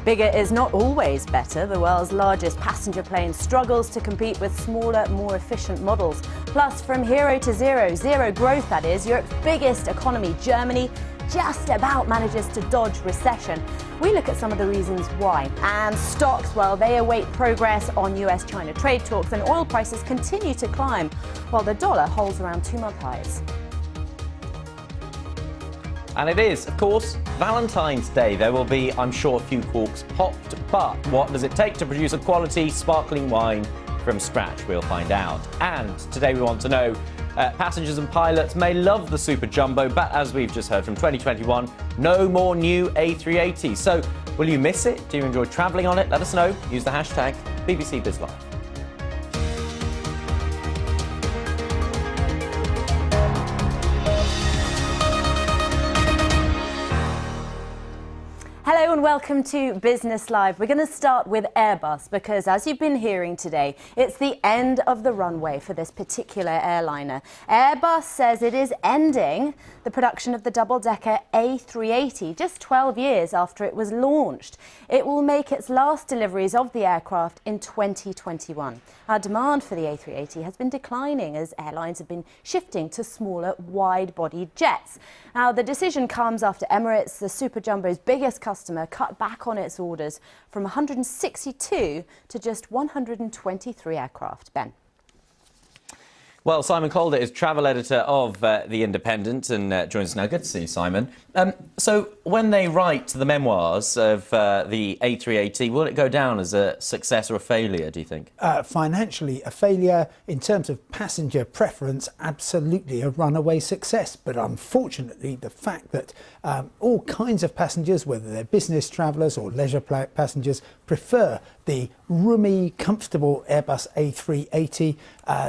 Bigger is not always better. The world's largest passenger plane struggles to compete with smaller, more efficient models. Plus, from hero to zero growth that is, Europe's biggest economy, Germany, just about manages to dodge recession. We look at some of the reasons why. And stocks, well, they await progress on US-China trade talks, and oil prices continue to climb, while the dollar holds around 2-month highs. And it is, of course, Valentine's Day. There will be, I'm sure, a few corks popped, but what does it take to produce a quality sparkling wine from scratch? We'll find out. And today we want to know, passengers and pilots may love the Super Jumbo, but as we've just heard from 2021, no more new A380. So will you miss it? Do you enjoy travelling on it? Let us know. Use the hashtag #BBCBizLive. Hello and welcome to Business Live. We're going to start with Airbus because, as you've been hearing today, it's the end of the runway for this particular airliner. Airbus says it is ending the production of the double-decker A380 just 12 years after it was launched. It will make its last deliveries of the aircraft in 2021. Our demand for the A380 has been declining as airlines have been shifting to smaller, wide-bodied jets. Now, the decision comes after Emirates, the Super Jumbo's biggest customer, cut back on its orders from 162 to just 123 aircraft. Ben. Well, Simon Callow is travel editor of The Independent and joins us now. Good to see you, Simon. So when they write the memoirs of the A380, will it go down as a success or a failure, do you think? Financially, a failure. In terms of passenger preference, absolutely a runaway success. But unfortunately, the fact that all kinds of passengers, whether they're business travellers or leisure passengers, prefer the roomy, comfortable Airbus A380.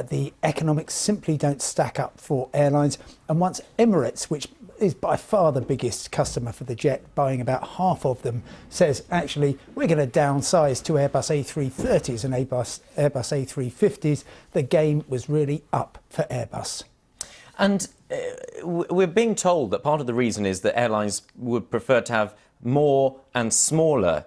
The economics simply don't stack up for airlines. And once Emirates, which is by far the biggest customer for the jet, buying about half of them, says, actually, we're going to downsize to Airbus A330s and Airbus A350s, the game was really up for Airbus. And we're being told that part of the reason is that airlines would prefer to have more and smaller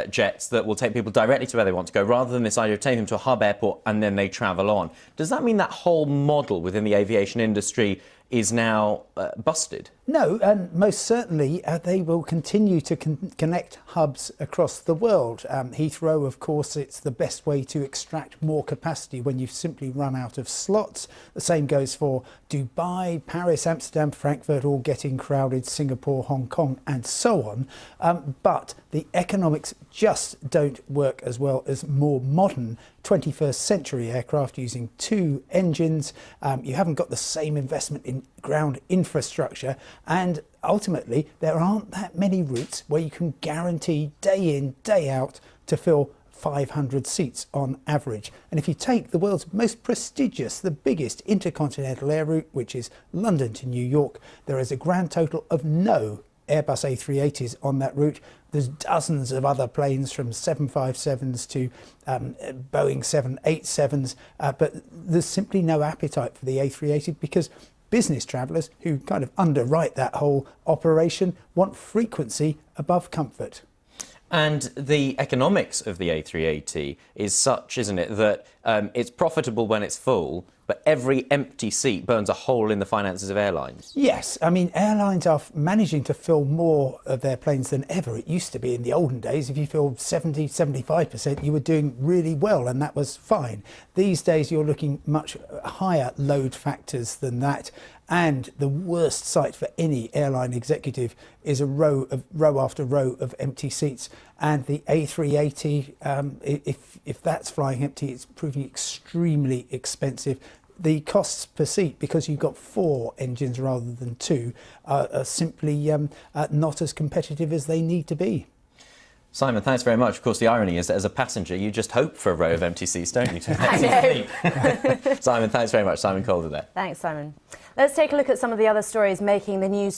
jets that will take people directly to where they want to go, rather than this idea of taking them to a hub airport and then they travel on. Does that mean that whole model within the aviation industry is now busted? No, and most certainly they will continue to connect hubs across the world. Heathrow, of course, it's the best way to extract more capacity when you've simply run out of slots. The same goes for Dubai, Paris, Amsterdam, Frankfurt, all getting crowded, Singapore, Hong Kong, and so on. But the economics just don't work as well as more modern 21st century aircraft using two engines. You haven't got the same investment in ground infrastructure, and ultimately there aren't that many routes where you can guarantee day in, day out to fill 500 seats on average. And if you take the world's most prestigious, the biggest intercontinental air route, which is London to New York, there is a grand total of no Airbus A380s on that route. There's dozens of other planes, from 757s to Boeing 787s, but there's simply no appetite for the A380 because business travellers, who kind of underwrite that whole operation, want frequency above comfort. And the economics of the A380 is such, isn't it, that it's profitable when it's full, but every empty seat burns a hole in the finances of airlines. Yes, I mean, airlines are managing to fill more of their planes than ever. It used to be in the olden days, if you filled 70, 75%, you were doing really well, and that was fine. These days, you're looking much higher load factors than that. And the worst sight for any airline executive is a row after row of empty seats. And the A380, if that's flying empty, it's proving extremely expensive. The costs per seat, because you've got 4 engines rather than 2, are simply not as competitive as they need to be. Simon, thanks very much. Of course, the irony is that as a passenger, you just hope for a row of empty seats, don't you? I know. Simon, thanks very much. Simon Callow there. Thanks, Simon. Let's take a look at some of the other stories making the news.